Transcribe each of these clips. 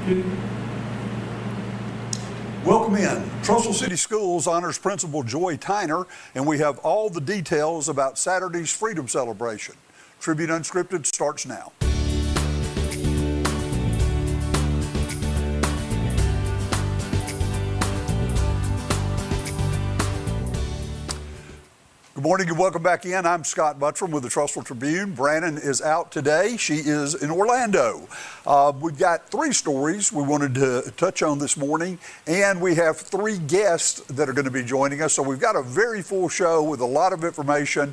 Welcome in. Trussville City Schools honors Principal Joy Tyner, and we have all the details about Saturday's Freedom Celebration. Tribune Unscripted starts now. Good morning and welcome back in. I'm Scott Buttram with the Trussville Tribune. Brannon is out today. She is in Orlando. We've got three stories we wanted to touch on this morning, and we have three guests that are going to be joining us. So we've got a very full show with a lot of information,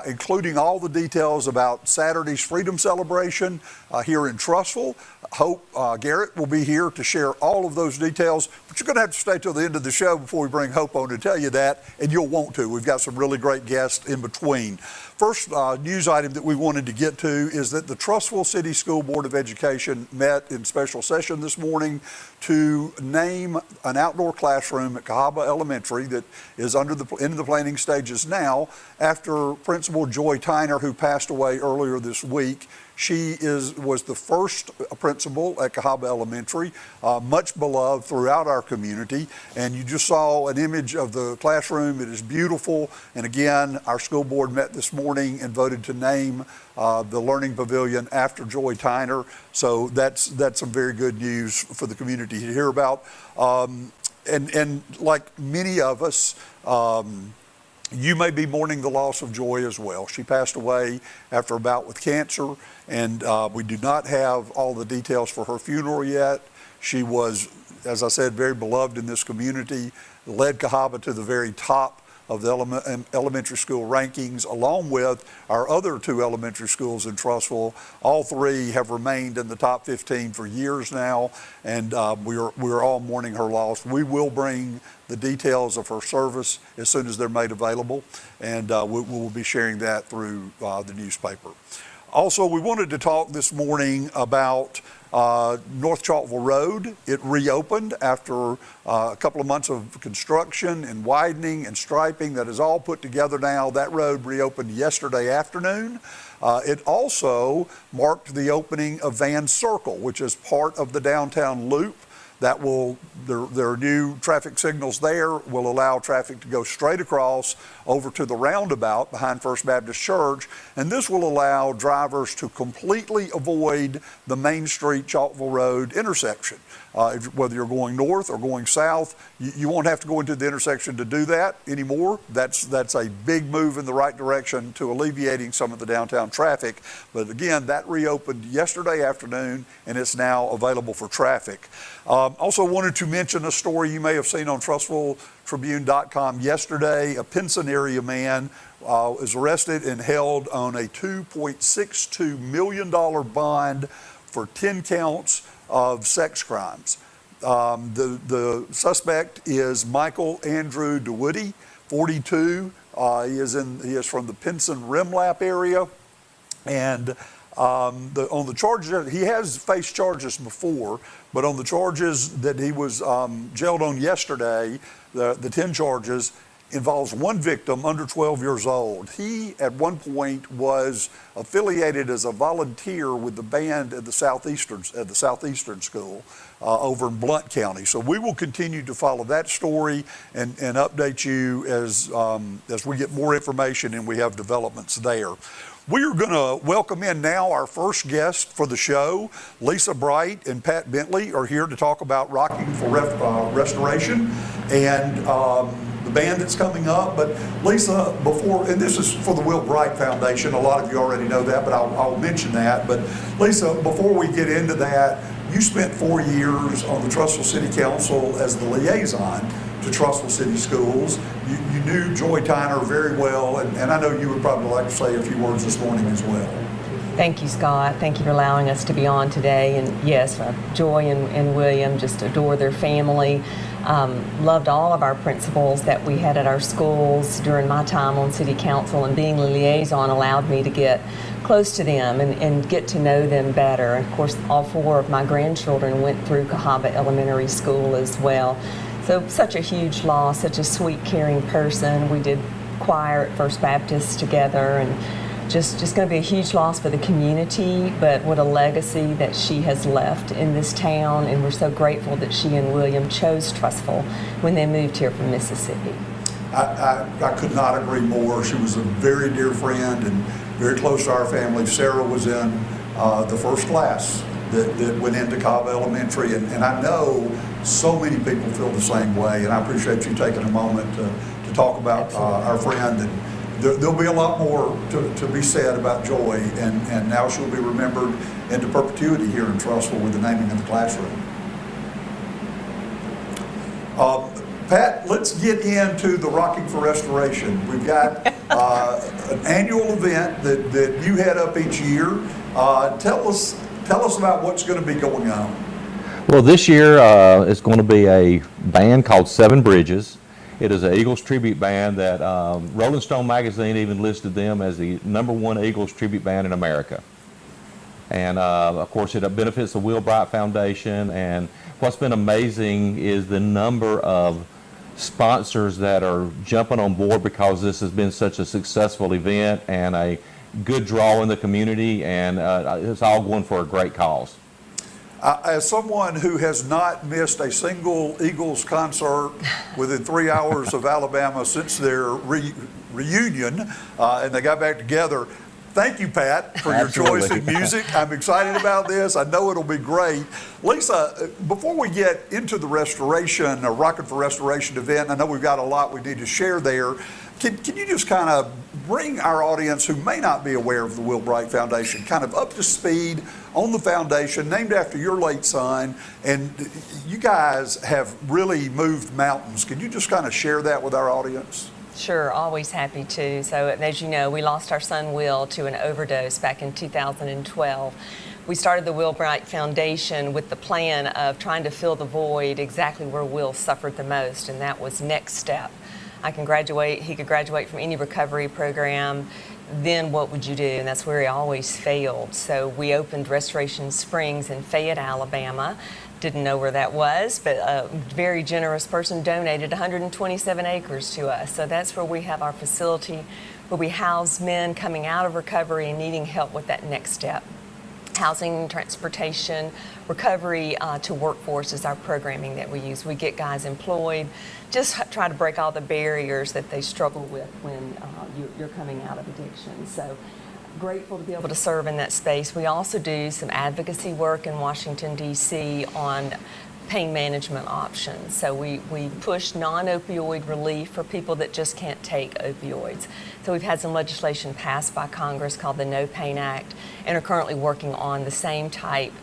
including all the details about Saturday's Freedom Celebration here in Trussville. Hope Garrett will be here to share all of those details, but you're going to have to stay till the end of the show before we bring Hope on to tell you that, and you'll want to. We've got some really great guests in between. First news item that we wanted to get to is that the Trussville City School Board of Education met in special session this morning to name an outdoor classroom at Cahaba Elementary that is in the planning stages now after Principal Joy Tyner, who passed away earlier this week. She was the first principal at Cahaba Elementary, much beloved throughout our community. And you just saw an image of the classroom. It is beautiful. And again, our school board met this morning and voted to name the Learning Pavilion after Joy Tyner. So that's some very good news for the community to hear about. And like many of us, you may be mourning the loss of Joy as well. She passed away after a bout with cancer, and we do not have all the details for her funeral yet. She was, as I said, very beloved in this community, led Cahaba to the very top of the elementary school rankings, along with our other two elementary schools in Trussville. All three have remained in the top 15 for years now, and we're all mourning her loss. We will bring the details of her service as soon as they're made available, and we will be sharing that through the newspaper. Also, we wanted to talk this morning about North Chalkville Road. It reopened after a couple of months of construction and widening and striping. That is all put together now. That road reopened yesterday afternoon. It also marked the opening of Van Circle, which is part of the downtown loop. That there are new traffic signals there, will allow traffic to go straight across over to the roundabout behind First Baptist Church. And this will allow drivers to completely avoid the Main Street Chalkville Road intersection. Whether you're going north or going south, you won't have to go into the intersection to do that anymore. That's a big move in the right direction to alleviating some of the downtown traffic. But again, that reopened yesterday afternoon, and it's now available for traffic. Also wanted to mention a story you may have seen on TrussvilleTribune.com yesterday. A Pinson area man is arrested and held on a $2.62 million bond for 10 counts of sex crimes. The suspect is Michael Andrew DeWoody, 42. He is from the Pinson Rimlap area, and on the charges, he has faced charges before, but on the charges that he was jailed on yesterday, the 10 charges involves one victim under 12 years old. He, at one point, was affiliated as a volunteer with the band at the Southeastern School over in Blount County. So we will continue to follow that story and update you as we get more information and we have developments there. We are going to welcome in now our first guest for the show. Lisa Bright and Pat Bentley are here to talk about Rocking for Restoration and the band that's coming up. But Lisa, and this is for the Will Bright Foundation, a lot of you already know that, but I'll mention that. But Lisa, before we get into that, you spent 4 years on the Trussville City Council as the liaison to Trussville City Schools. You knew Joy Tyner very well, and I know you would probably like to say a few words this morning as well. Thank you, Scott. Thank you for allowing us to be on today. And yes, Joy and William, just adore their family. Loved all of our principals that we had at our schools during my time on City Council, and being a liaison allowed me to get close to them and get to know them better. And of course, all 4 of my grandchildren went through Cahaba Elementary School as well. So such a huge loss, such a sweet, caring person. We did choir at First Baptist together and just going to be a huge loss for the community, but what a legacy that she has left in this town, and we're so grateful that she and William chose Trussville when they moved here from Mississippi. I could not agree more. She was a very dear friend and very close to our family. Sarah was in the first class that went into Cobb Elementary, and I know so many people feel the same way, and I appreciate you taking a moment to talk about our friend. And there'll be a lot more to be said about Joy, and now she'll be remembered into perpetuity here in Trussville with the naming of the classroom. Pat, let's get into the Rocking for Restoration. We've got an annual event that you head up each year. Tell us about what's going to be going on. Well, this year it's going to be a band called Seven Bridges. It is an Eagles tribute band that Rolling Stone magazine even listed them as the #1 Eagles tribute band in America. And of course it benefits the Will Bright Foundation, and what's been amazing is the number of sponsors that are jumping on board because this has been such a successful event and a good draw in the community, and it's all going for a great cause. As someone who has not missed a single Eagles concert within 3 hours of Alabama since their reunion, and they got back together, thank you, Pat, for your choice in music. I'm excited about this. I know it'll be great. Lisa, before we get into the restoration, or Rockin' for Restoration event, I know we've got a lot we need to share there. Can you just kind of bring our audience who may not be aware of the Will Bright Foundation kind of up to speed on the foundation, named after your late son, and you guys have really moved mountains. Can you just kind of share that with our audience? Sure, always happy to. So as you know, we lost our son Will to an overdose back in 2012. We started the Will Bright Foundation with the plan of trying to fill the void exactly where Will suffered the most, and that was next step. He could graduate from any recovery program. Then what would you do? And that's where he always failed. So we opened Restoration Springs in Fayette, Alabama. Didn't know where that was, but a very generous person donated 127 acres to us. So that's where we have our facility, where we house men coming out of recovery and needing help with that next step. Housing, transportation, recovery to workforce is our programming that we use. We get guys employed, just try to break all the barriers that they struggle with when you're coming out of addiction. So grateful to be able to serve in that space. We also do some advocacy work in Washington, D.C. on pain management options. So we push non-opioid relief for people that just can't take opioids. So we've had some legislation passed by Congress called the No Pain Act, and are currently working on the same type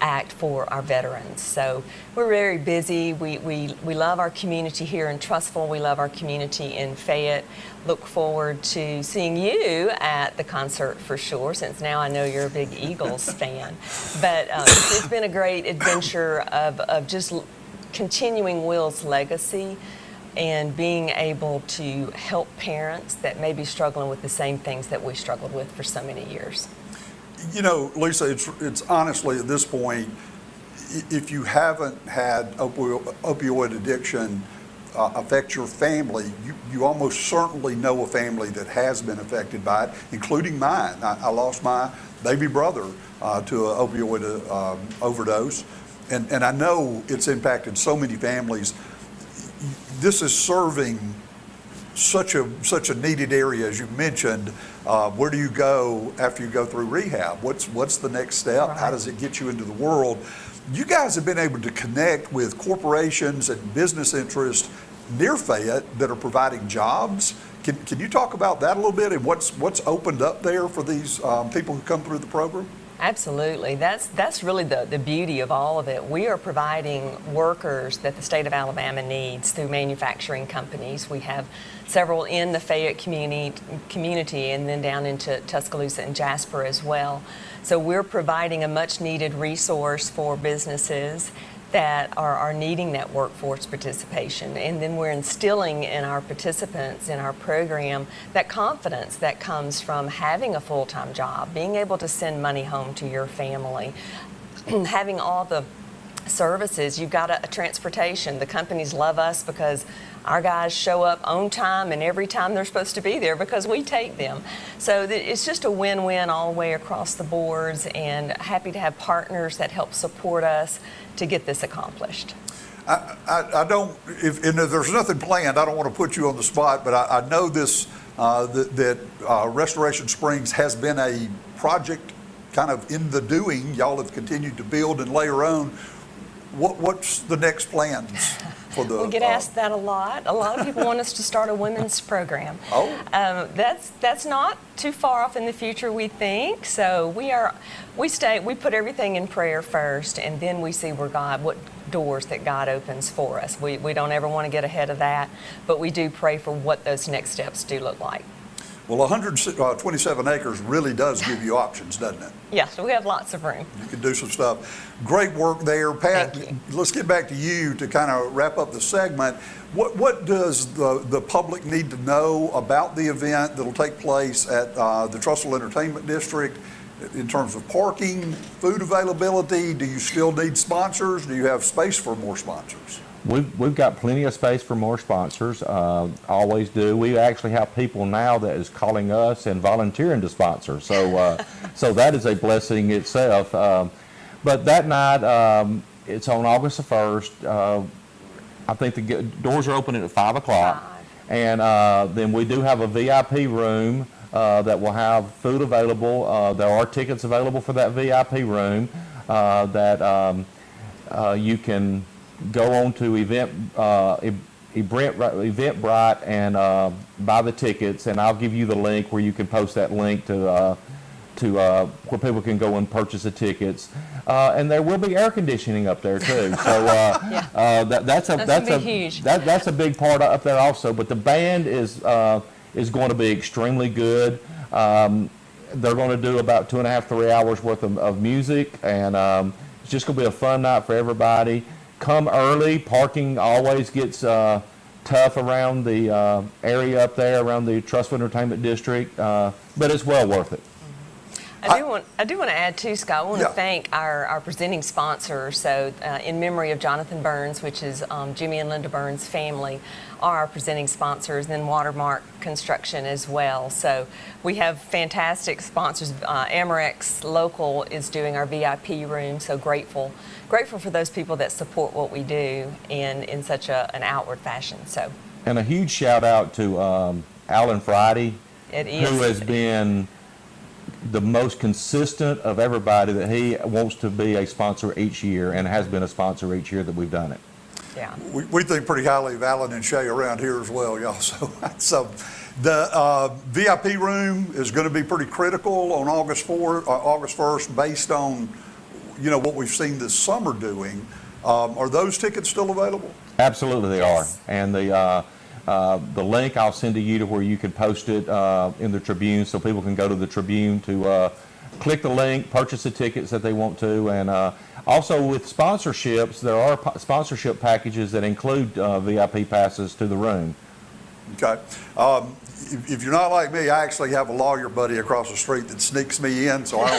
act for our veterans. So we're very busy. We love our community here in Trussville. We love our community in Fayette. Look forward to seeing you at the concert for sure, since now I know you're a big Eagles fan. But it's been a great adventure of just continuing Will's legacy and being able to help parents that may be struggling with the same things that we struggled with for so many years. You know, Lisa, it's honestly at this point, if you haven't had opioid addiction affect your family, you almost certainly know a family that has been affected by it, including mine. I lost my baby brother to an opioid overdose, and I know it's impacted so many families. This is serving such a needed area, as you mentioned. Where do you go after you go through rehab? What's the next step? Right. How does it get you into the world? You guys have been able to connect with corporations and business interests near Fayette that are providing jobs. Can you talk about that a little bit and what's opened up there for these people who come through the program? Absolutely. That's really the beauty of all of it. We are providing workers that the state of Alabama needs through manufacturing companies. We have several in the Fayette community and then down into Tuscaloosa and Jasper as well. So we're providing a much needed resource for businesses that are needing that workforce participation. And then we're instilling in our participants in our program that confidence that comes from having a full-time job, being able to send money home to your family, having all the services. You've got a transportation. The companies love us because our guys show up on time and every time they're supposed to be there because we take them. So it's just a win-win all the way across the boards, and happy to have partners that help support us to get this accomplished. I don't, if there's nothing planned, I don't want to put you on the spot, but I know this, that Restoration Springs has been a project kind of in the doing. Y'all have continued to build and layer on. What's the next plans for the? We get asked that a lot. A lot of people want us to start a women's program. Oh. That's not too far off in the future, we think. So we put everything in prayer first, and then we see what doors that God opens for us. We don't ever want to get ahead of that, but we do pray for what those next steps do look like. Well, 127 acres really does give you options, doesn't it? Yeah, so we have lots of room. You can do some stuff. Great work there. Pat, let's get back to you to kind of wrap up the segment. What does the public need to know about the event that'll take place at the Trussville Entertainment District in terms of parking, food availability? Do you still need sponsors? Do you have space for more sponsors? We've got plenty of space for more sponsors, always do. We actually have people now that is calling us and volunteering to sponsor, so so that is a blessing itself. But that night, it's on August the 1st. I think the doors are opening at 5 o'clock, and then we do have a VIP room that will have food available. There are tickets available for that VIP room that you can go on to Eventbrite and buy the tickets, and I'll give you the link where you can post that link to where people can go and purchase the tickets. And there will be air conditioning up there too. So that's a big part up there also. But the band is going to be extremely good. They're going to do about 2.5 to 3 hours worth of music, and it's just going to be a fun night for everybody. Come early. Parking always gets tough around the area up there, around the Trussville Entertainment District, but it's well worth it. I do want to add too, Scott. I want to thank our presenting sponsors. So, in memory of Jonathan Burns, which is Jimmy and Linda Burns' family, are our presenting sponsors. Then Watermark Construction as well. So we have fantastic sponsors. Amerex Local is doing our VIP room. So grateful for those people that support what we do in such an outward fashion. So. And a huge shout out to Alan Friday, who has been the most consistent of everybody, that he wants to be a sponsor each year and has been a sponsor each year that we've done it. Yeah. We think pretty highly of Alan and Shay around here as well, y'all. So the VIP room is going to be pretty critical on August 1st based on, what we've seen this summer doing. Are those tickets still available? Absolutely they are. And the link I'll send to you to where you can post it in the Tribune, so people can go to the Tribune to click the link, purchase the tickets that they want to, and also with sponsorships, there are sponsorship packages that include VIP passes to the room. Okay. If you're not like me, I actually have a lawyer buddy across the street that sneaks me in, so I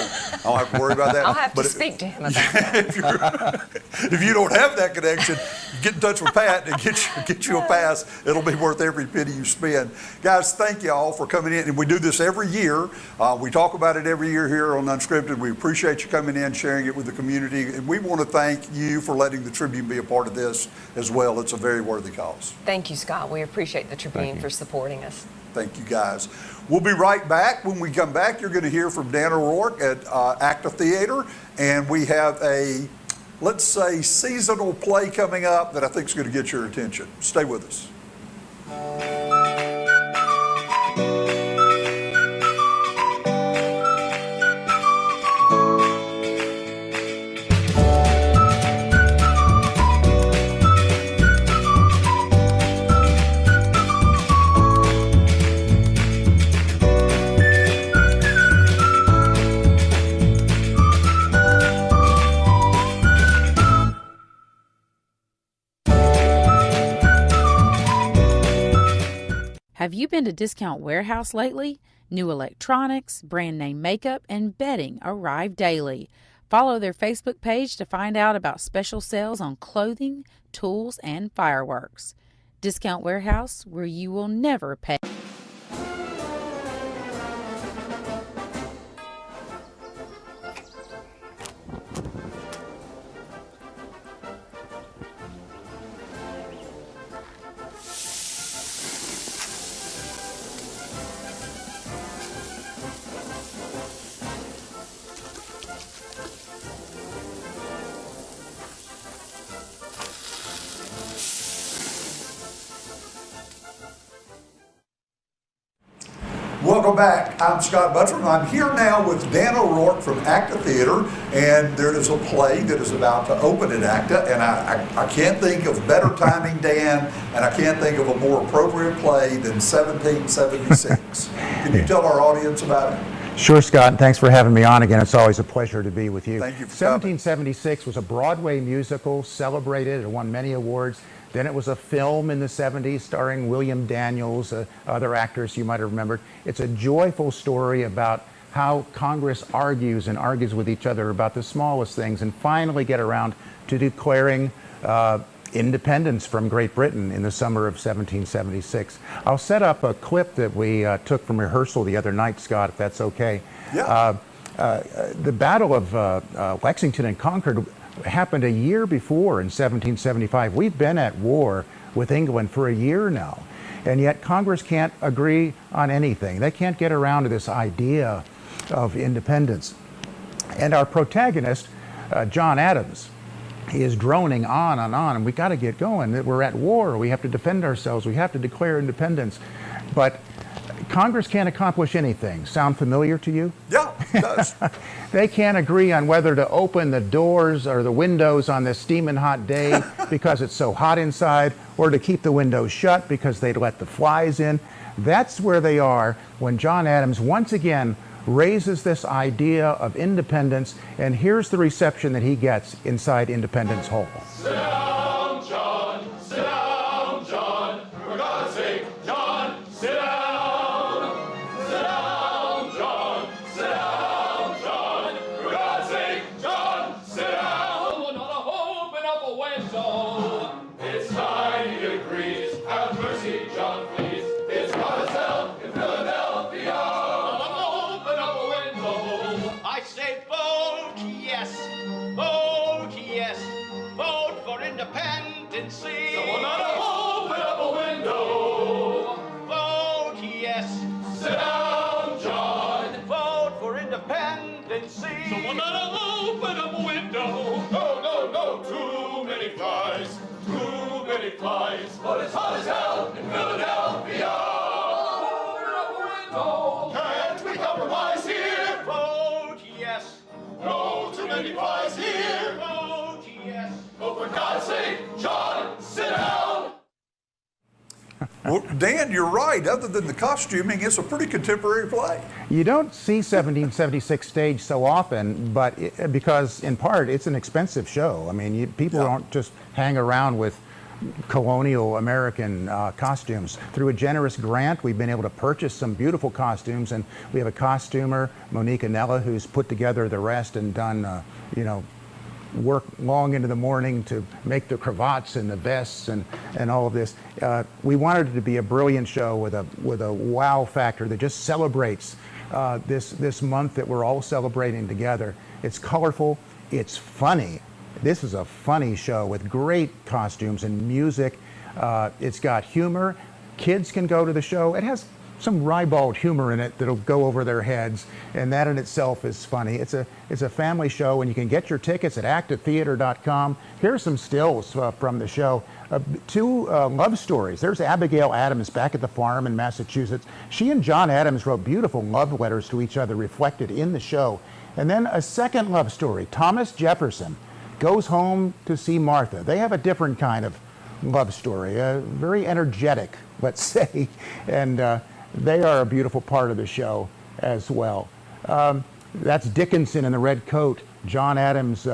don't have to worry about that. I'll have to speak to him about that. If you don't have that connection, get in touch with Pat and get you a pass. It'll be worth every penny you spend. Guys, thank you all for coming in. And we do this every year. We talk about it every year here on Unscripted. We appreciate you coming in, sharing it with the community. And we want to thank you for letting the Tribune be a part of this as well. It's a very worthy cause. Thank you, Scott. We appreciate the Tribune for supporting us. Thank you, guys. We'll be right back. When we come back, you're going to hear from Dan O'Rourke at Acta Theater, and we have a, let's say, seasonal play coming up that I think is going to get your attention. Stay with us. Have you been to Discount Warehouse lately? New electronics, brand name makeup, and bedding arrive daily. Follow their Facebook page to find out about special sales on clothing, tools, and fireworks. Discount Warehouse, where you will never pay. Welcome back. I'm Scott Buttram. I'm here now with Dan O'Rourke from ACTA Theater, and there is a play that is about to open at ACTA, and I can't think of better timing, Dan, and I can't think of a more appropriate play than 1776. Can you tell our audience about it? Sure, Scott, and thanks for having me on again. It's always a pleasure to be with you. Thank you for coming. 1776 was a Broadway musical, celebrated, it won many awards. Then it was a film in the 70s starring William Daniels, other actors you might have remembered. It's a joyful story about how Congress argues with each other about the smallest things and finally get around to declaring independence from Great Britain in the summer of 1776. I'll set up a clip that we took from rehearsal the other night, Scott, if that's okay. Yeah. The Battle of Lexington and Concord happened a year before in 1775. We've been at war with England for a year now, and yet Congress can't agree on anything. They can't get around to this idea of independence. And our protagonist, John Adams, he is droning on and we got to get going. We're at war. We have to defend ourselves. We have to declare independence. But Congress can't accomplish anything. Sound familiar to you? Yeah, it does. They can't agree on whether to open the doors or the windows on this steaming hot day because it's so hot inside, or to keep the windows shut because they'd let the flies in. That's where they are when John Adams once again raises this idea of independence, and here's the reception that he gets inside Independence Hall. Sit down, John. Sit down, John. For God's sake, John, sit down. Sit down, John. Sit down, John. For God's sake, John, sit down. Someone ought to open up a window. It's 90 degrees. Have mercy, John, please. It's hot as hell in Philadelphia. Open up a window. I say vote yes, vote yes, vote for independency. Someone ought to open up a window. Vote yes, Sit down, John. vote for independency. Someone ought to open up a window. No, no, no, too many flies. Too many flies. But it's hot as hell in Philadelphia. Open up a window. Can't we compromise here? Vote yes, No, too many flies here. vote yes. Oh, for God's sake, John, sit down. Well, Dan, you're right. Other than the costuming, it's a pretty contemporary play. You don't see 1776 staged so often, but because in part it's an expensive show. I mean, people Yeah. don't just hang around with colonial American costumes. Through a generous grant, we've been able to purchase some beautiful costumes, and we have a costumer, Monique Anella, who's put together the rest and done, work long into the morning to make the cravats and the vests and all of this. We wanted it to be a brilliant show with a wow factor that just celebrates this month that we're all celebrating together. It's colorful, it's funny. This is a funny show with great costumes and music. It's got humor. Kids can go to the show. It has some ribald humor in it that'll go over their heads, and that in itself is funny. It's a family show, and you can get your tickets at actatheater.com. Here's some stills from the show. Two love stories. There's Abigail Adams back at the farm in Massachusetts. She and John Adams wrote beautiful love letters to each other reflected in the show. And then a second love story. Thomas Jefferson goes home to see Martha. They have a different kind of love story, very energetic, let's say, and they are a beautiful part of the show as well. That's Dickinson in the red coat, John Adams'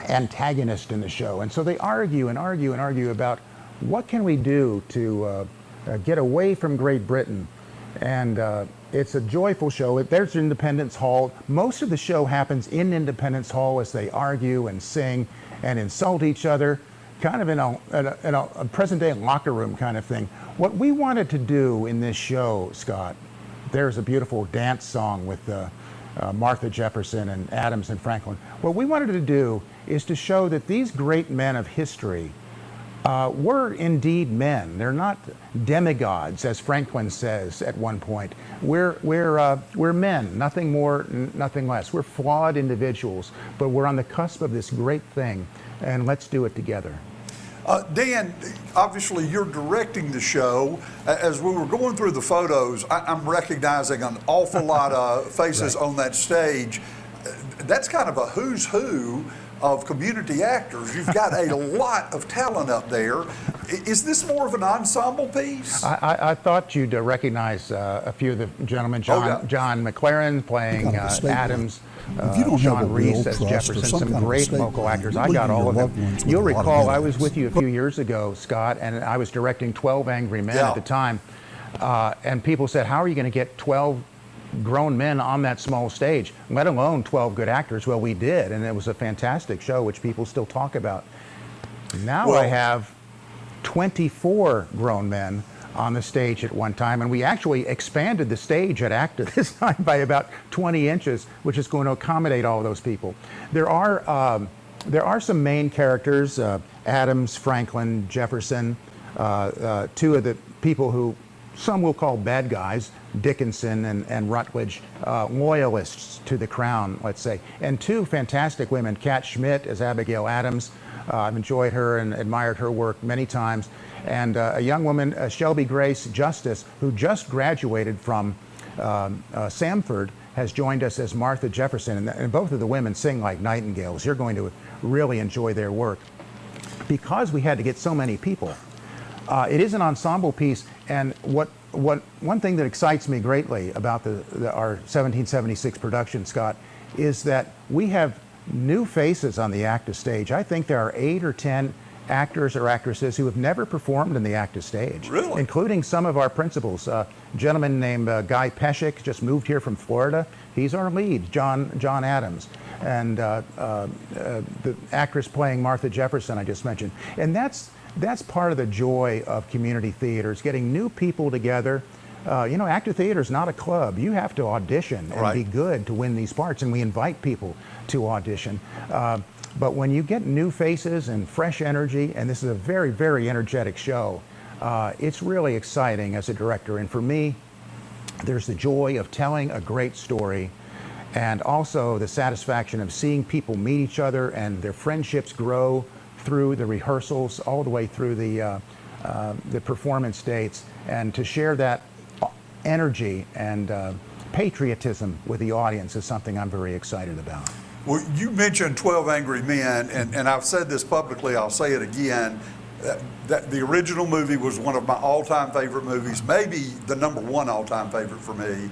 antagonist in the show. And so they argue and argue and argue about what can we do to get away from Great Britain and It's a joyful show. There's Independence Hall. Most of the show happens in Independence Hall as they argue and sing and insult each other, kind of in a present-day locker room kind of thing. What we wanted to do in this show, Scott, there's a beautiful dance song with Martha Jefferson and Adams and Franklin. What we wanted to do is to show that these great men of history were indeed men. They're not demigods, as Franklin says at one point. We're men, nothing more, nothing less. We're flawed individuals, but we're on the cusp of this great thing, and let's do it together. Dan, obviously you're directing the show. As we were going through the photos, I'm recognizing an awful lot of faces on that stage. That's kind of a who's who of community actors. You've got a lot of talent up there. Is this more of an ensemble piece? I thought you'd recognize a few of the gentlemen. John McLaren playing Adams. Sean Reese as Jefferson, some great local actors. I got all of them. You'll recall I was with you a few years ago, Scott, and I was directing 12 Angry Men at the time. And people said, how are you going to get 12 grown men on that small stage, let alone 12 good actors? Well, we did, and it was a fantastic show, which people still talk about. Now I have 24 grown men on the stage at one time, and we actually expanded the stage at Actor this time by about 20 inches, which is going to accommodate all of those people. There are some main characters, Adams, Franklin, Jefferson, two of the people who some will call bad guys, Dickinson and Rutledge, loyalists to the crown, let's say, and two fantastic women, Kat Schmidt as Abigail Adams. I've enjoyed her and admired her work many times. And a young woman, Shelby Grace Justice, who just graduated from Samford, has joined us as Martha Jefferson. And both of the women sing like nightingales. You're going to really enjoy their work. Because we had to get so many people, it is an ensemble piece. And one thing that excites me greatly about our 1776 production, Scott, is that we have new faces on the active stage. I think there are 8 or 10 actors or actresses who have never performed in the active stage, really? Including some of our principals. A gentleman named Guy Pescick just moved here from Florida. He's our lead, John Adams, and the actress playing Martha Jefferson I just mentioned. And that's part of the joy of community theaters, getting new people together. Active theater is not a club. You have to audition and be good to win these parts, and we invite people to audition. But when you get new faces and fresh energy, and this is a very, very energetic show, it's really exciting as a director. And for me, there's the joy of telling a great story, and also the satisfaction of seeing people meet each other and their friendships grow through the rehearsals, all the way through the performance dates, and to share that energy and patriotism with the audience is something I'm very excited about. Well, you mentioned 12 Angry Men, and I've said this publicly, I'll say it again, that the original movie was one of my all-time favorite movies, maybe the #1 all-time favorite for me.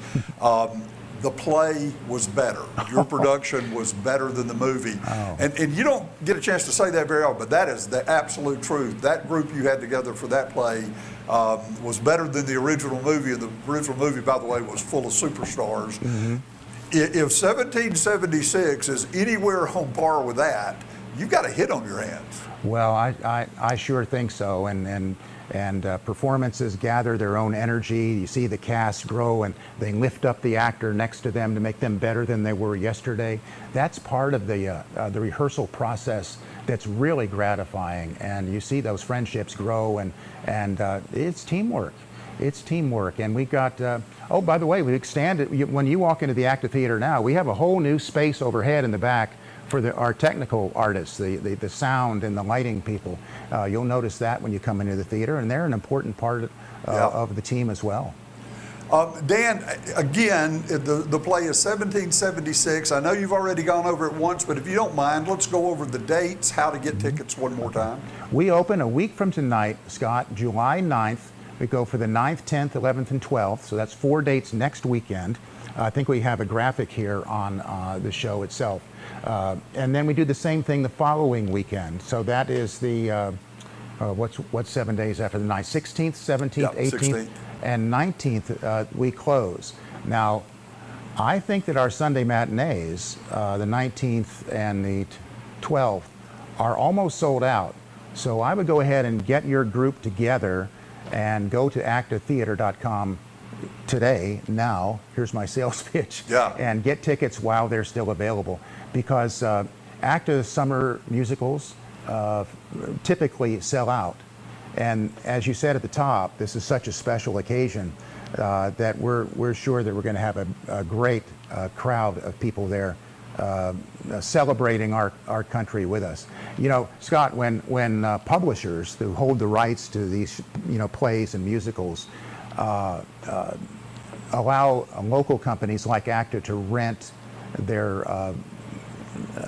The play was better. Your production was better than the movie. Oh. And you don't get a chance to say that very often, but that is the absolute truth. That group you had together for that play was better than the original movie, and the original movie, by the way, was full of superstars. Mm-hmm. If 1776 is anywhere on par with that, you've got a hit on your hands. Well, I sure think so, and performances gather their own energy. You see the cast grow, and they lift up the actor next to them to make them better than they were yesterday. That's part of the rehearsal process that's really gratifying, and you see those friendships grow, and it's teamwork. It's teamwork, and we've got, oh, by the way, we expanded. When you walk into the active theater now, we have a whole new space overhead in the back for our technical artists, the sound and the lighting people. You'll notice that when you come into the theater, and they're an important part of the team as well. Dan, again, the play is 1776. I know you've already gone over it once, but if you don't mind, let's go over the dates, how to get tickets one more time. We open a week from tonight, Scott, July 9th. We go for the 9th, 10th, 11th, and 12th, so that's 4 dates next weekend. I think we have a graphic here on the show itself. And then we do the same thing the following weekend. So that is the, what's 7 days after the 9th? 16th, 17th, 18th, 16th. And 19th we close. Now, I think that our Sunday matinees, the 19th and the 12th, are almost sold out. So I would go ahead and get your group together and go to actatheater.com today, now, here's my sales pitch, and get tickets while they're still available. Because ACTA summer musicals typically sell out. And as you said at the top, this is such a special occasion that we're sure that we're going to have a great crowd of people there celebrating our country with us. You know, Scott, when publishers who hold the rights to these plays and musicals allow local companies like ACTA to rent their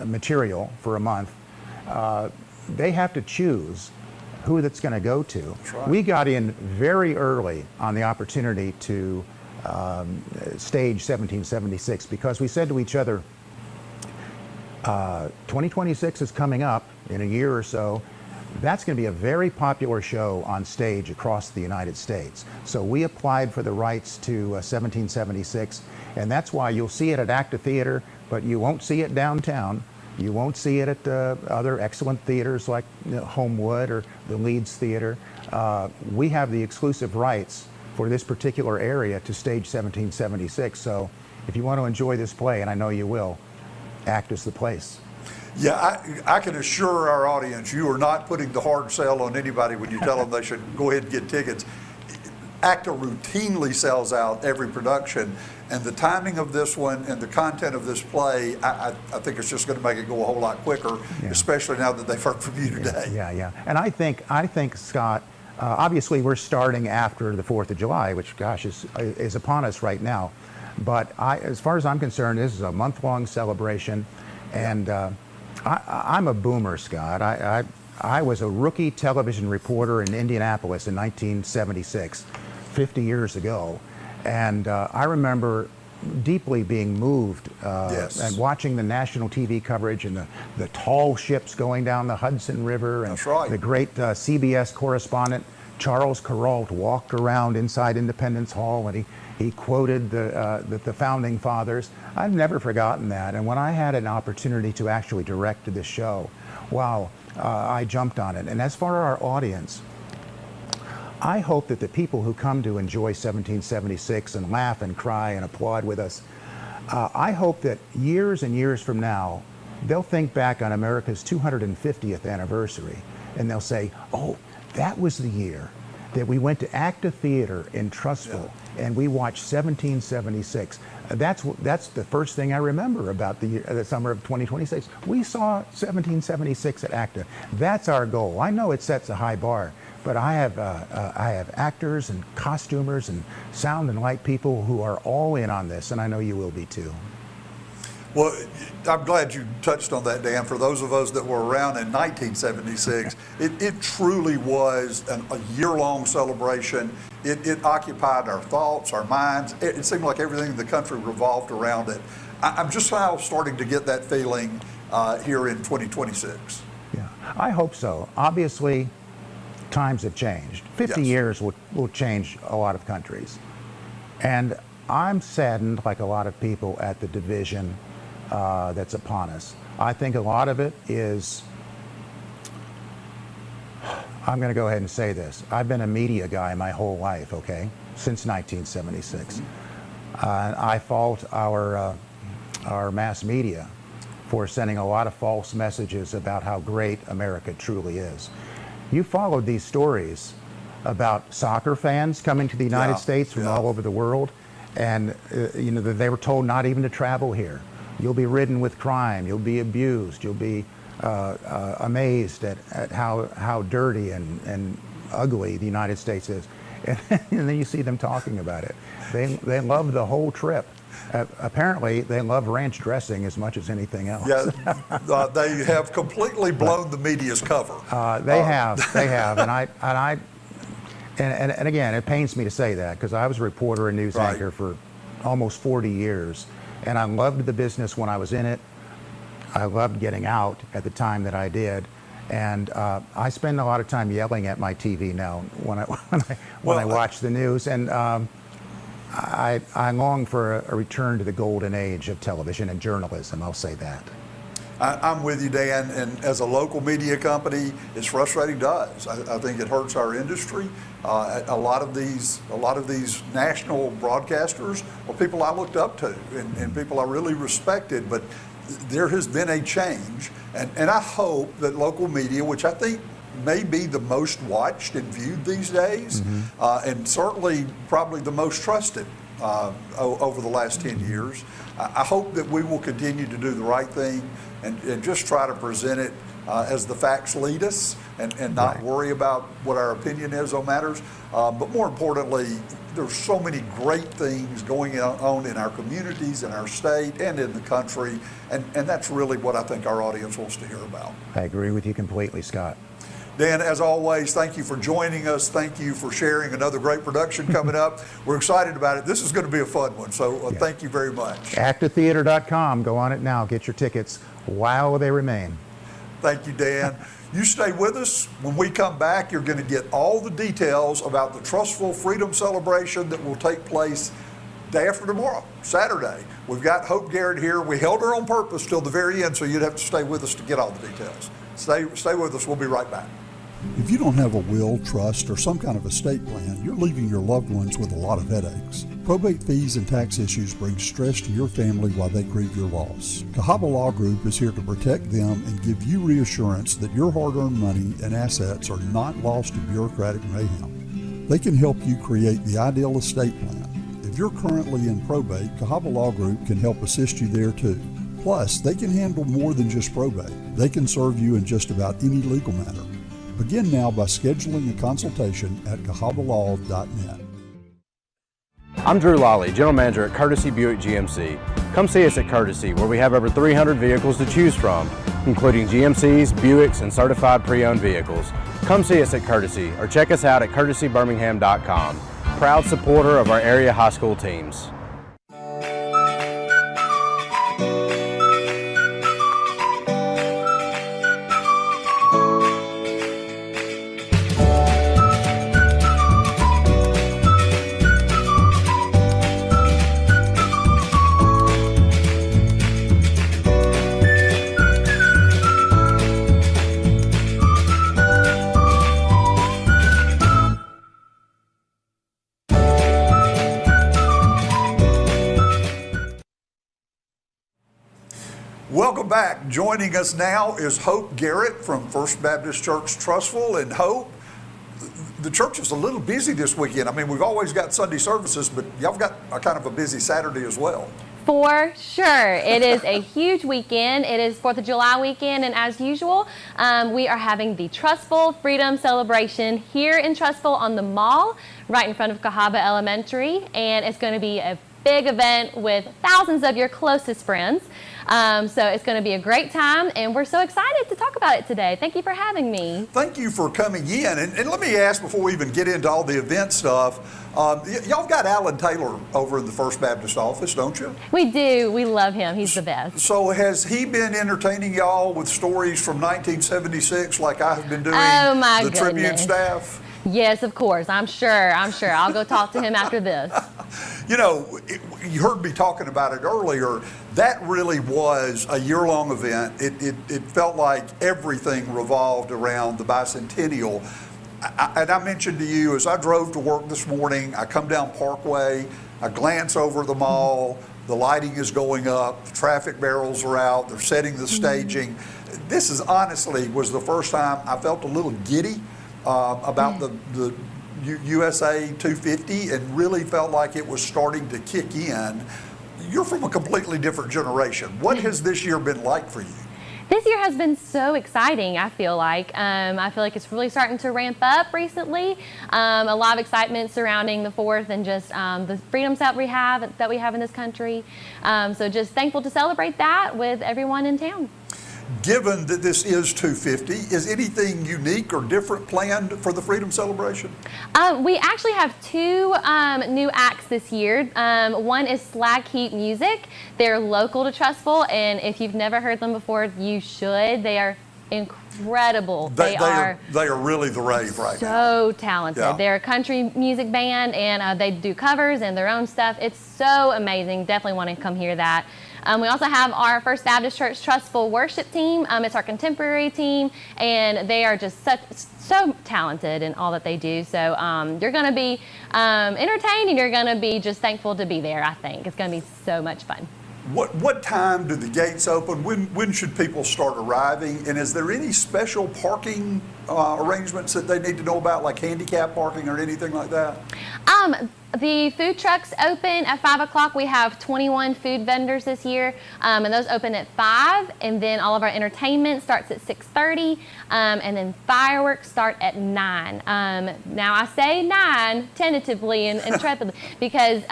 material for a month, they have to choose who that's going to go to. That's right. We got in very early on the opportunity to stage 1776 because we said to each other, 2026 is coming up in a year or so. That's going to be a very popular show on stage across the United States. So we applied for the rights to 1776, and that's why you'll see it at ACTA Theater, but you won't see it downtown. You won't see it at other excellent theaters like Homewood or the Leeds Theater. We have the exclusive rights for this particular area to stage 1776. So if you want to enjoy this play, and I know you will, ACTA's the place. Yeah, I can assure our audience you are not putting the hard sell on anybody when you tell them they should go ahead and get tickets. ACTA routinely sells out every production, and the timing of this one and the content of this play, I think it's just going to make it go a whole lot quicker, especially now that they've heard from you today. Yeah. And I think Scott, obviously we're starting after the 4th of July, which, gosh, is upon us right now. But as far as I'm concerned, this is a month-long celebration, and I'm a boomer, Scott. I was a rookie television reporter in Indianapolis in 1976, 50 years ago, and I remember deeply being moved and watching the national TV coverage and the tall ships going down the Hudson River, and the great CBS correspondent Charles Kuralt walked around inside Independence Hall, and he quoted the founding fathers. I've never forgotten that. And when I had an opportunity to actually direct this show, wow, I jumped on it. And as for our audience, I hope that the people who come to enjoy 1776 and laugh and cry and applaud with us, I hope that years and years from now, they'll think back on America's 250th anniversary, and they'll say, oh, that was the year that we went to ACTA Theater in Trussville, and we watched 1776. That's the first thing I remember about the summer of 2026. We saw 1776 at ACTA. That's our goal. I know it sets a high bar, but I have actors and costumers and sound and light people who are all in on this, and I know you will be too. Well, I'm glad you touched on that, Dan. For those of us that were around in 1976, it truly was a year-long celebration. It occupied our thoughts, our minds. It seemed like everything in the country revolved around it. I'm just now starting to get that feeling here in 2026. Yeah, I hope so. Obviously, times have changed. 50 years will change a lot of countries. And I'm saddened, like a lot of people, at the division that's upon us. I think a lot of it is, I'm going to go ahead and say this. I've been a media guy my whole life, okay, since 1976. I fault our mass media for sending a lot of false messages about how great America truly is. You followed these stories about soccer fans coming to the United States from all over the world, and they were told not even to travel here. You'll be ridden with crime. You'll be abused. You'll be amazed at how dirty and ugly the United States is. And then you see them talking about it. They love the whole trip. Apparently, they love ranch dressing as much as anything else. Yeah, they have completely blown the media's cover. They have, and again, it pains me to say that because I was a reporter and news anchor for almost 40 years, and I loved the business when I was in it. I loved getting out at the time that I did, and I spend a lot of time yelling at my TV now when I watch the news. And I long for a return to the golden age of television and journalism, I'll say that. I'm with you, Dan, and as a local media company, it's frustrating to us. I think it hurts our industry. A lot of these national broadcasters are people I looked up to and people I really respected, but there has been a change, and I hope that local media, which I think may be the most watched and viewed these days, and certainly probably the most trusted over the last 10 years, I hope that we will continue to do the right thing and just try to present it as the facts lead us and not worry about what our opinion is on matters. But more importantly, there's so many great things going on in our communities, in our state, and in the country, and that's really what I think our audience wants to hear about. I agree with you completely, Scott. Dan, as always, thank you for joining us. Thank you for sharing another great production coming up. We're excited about it. This is going to be a fun one, so thank you very much. Actortheater.com. Go on it now. Get your tickets while they remain. Thank you, Dan. You stay with us. When we come back, you're going to get all the details about the Trussville Freedom Celebration that will take place day after tomorrow, Saturday. We've got Hope Garrett here. We held her on purpose till the very end, so you'd have to stay with us to get all the details. Stay with us. We'll be right back. If you don't have a will, trust, or some kind of estate plan, you're leaving your loved ones with a lot of headaches. Probate fees and tax issues bring stress to your family while they grieve your loss. Cahaba Law Group is here to protect them and give you reassurance that your hard-earned money and assets are not lost to bureaucratic mayhem. They can help you create the ideal estate plan. If you're currently in probate, Cahaba Law Group can help assist you there too. Plus, they can handle more than just probate. They can serve you in just about any legal matter. Begin now by scheduling a consultation at cahabalaw.net. I'm Drew Lawley, General Manager at Courtesy Buick GMC. Come see us at Courtesy, where we have over 300 vehicles to choose from, including GMCs, Buicks, and certified pre-owned vehicles. Come see us at Courtesy or check us out at courtesybirmingham.com. Proud supporter of our area high school teams. Welcome back. Joining us now is Hope Garrett from First Baptist Church Trussville. And Hope, the church is a little busy this weekend. I mean, we've always got Sunday services, but y'all got a kind of a busy Saturday as well. For sure. It is a huge weekend. It is 4th of July weekend, and as usual, we are having the Trussville Freedom Celebration here in Trussville on the mall, right in front of Cahaba Elementary, and it's going to be a big event with thousands of your closest friends. So it's going to be a great time, and we're so excited to talk about it today. Thank you for having me. Thank you for coming in. And let me ask before we even get into all the event stuff, y'all got Alan Taylor over in the First Baptist office, don't you? We do. We love him. He's the best. So has he been entertaining y'all with stories from 1976 like I have been doing the Tribune staff? Yes, of course. I'm sure. I'll go talk to him after this. You know, you heard me talking about it earlier. That really was a year-long event. It felt like everything revolved around the bicentennial. And I mentioned to you, as I drove to work this morning, I come down Parkway, I glance over the mall, the lighting is going up, the traffic barrels are out, they're setting the staging. This is honestly was the first time I felt a little giddy about the USA 250 and really felt like it was starting to kick in. You're from a completely different generation. What has this year been like for you? This year has been so exciting, I feel like. It's really starting to ramp up recently. A lot of excitement surrounding the 4th and just the freedoms that we have in this country. So just thankful to celebrate that with everyone in town. Given that this is 250, is anything unique or different planned for the Freedom Celebration? We actually have two new acts this year. One is Slag Heat Music. They're local to Trussville, and if you've never heard them before, you should. They are incredible. They are really the rave right now. So talented. Yeah. They're a country music band, and they do covers and their own stuff. It's so amazing. Definitely want to come hear that. We also have our First Baptist Church Trussville worship team. It's our contemporary team, and they are just so talented in all that they do. So you're going to be entertained, and you're going to be just thankful to be there, I think. It's going to be so much fun. What time do the gates open? When should people start arriving? And is there any special parking arrangements that they need to know about, like handicap parking or anything like that? The food trucks open at 5 o'clock. We have 21 food vendors this year, and those open at 5. And then all of our entertainment starts at 6:30, and then fireworks start at 9. Now I say 9 tentatively and intrepidly because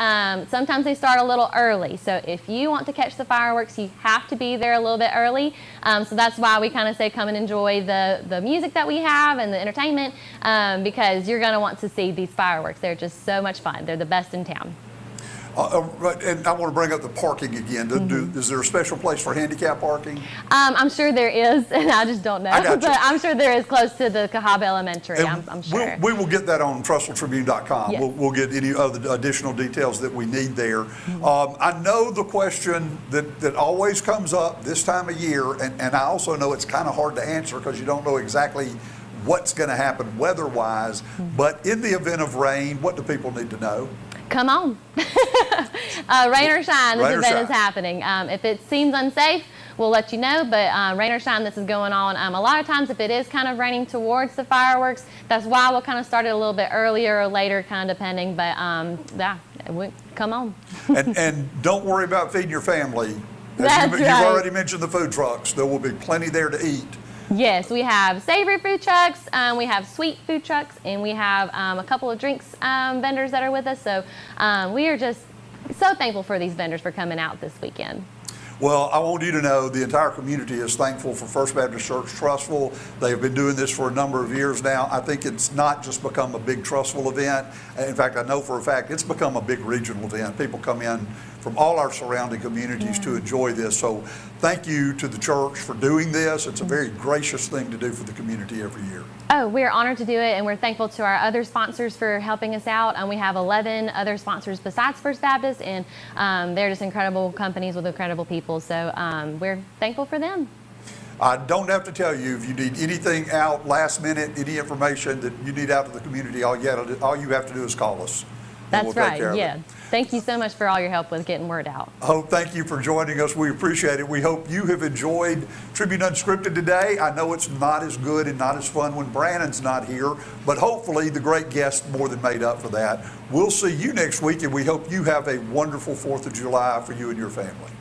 sometimes they start a little early. So if you want to catch the fireworks, you have to be there a little bit early. So that's why we kind of say come and enjoy the music that we have and the entertainment because you're going to want to see these fireworks. They're just so much fun. They're the best in town. Right, and I want to bring up the parking again. Is there a special place for handicap parking? I'm sure there is, and I just don't know. But I'm sure there is close to the Cahaba Elementary. I'm sure. We will get that on TrussvilleTribune.com. Yes. We'll get any other additional details that we need there. I know the question that always comes up this time of year, and I also know it's kind of hard to answer because you don't know exactly what's going to happen weather-wise. But in the event of rain, what do people need to know? Come on. Rain or shine, this event is happening. If it seems unsafe, we'll let you know, but rain or shine, this is going on. A lot of times if it is kind of raining towards the fireworks, that's why we'll kind of start it a little bit earlier or later, kind of depending, but yeah, come on. and don't worry about feeding your family. That's right. You've already mentioned the food trucks. There will be plenty there to eat. Yes, we have savory food trucks, we have sweet food trucks, and we have a couple of drinks vendors that are with us. So we are just so thankful for these vendors for coming out this weekend. Well, I want you to know the entire community is thankful for First Baptist Church Trussville. They've been doing this for a number of years now. I think it's not just become a big Trussville event. In fact, I know for a fact it's become a big regional event. People come in from all our surrounding communities to enjoy this. So thank you to the church for doing this. It's a very gracious thing to do for the community every year. Oh, we're honored to do it, and we're thankful to our other sponsors for helping us out. And we have 11 other sponsors besides First Baptist, and they're just incredible companies with incredible people. So we're thankful for them. I don't have to tell you, if you need anything out last minute, any information that you need out to the community, all you have to do is call us. That's right, yeah. Thank you so much for all your help with getting word out. Hope, thank you for joining us. We appreciate it. We hope you have enjoyed Tribune Unscripted today. I know it's not as good and not as fun when Brandon's not here, but hopefully the great guest more than made up for that. We'll see you next week, and we hope you have a wonderful 4th of July for you and your family.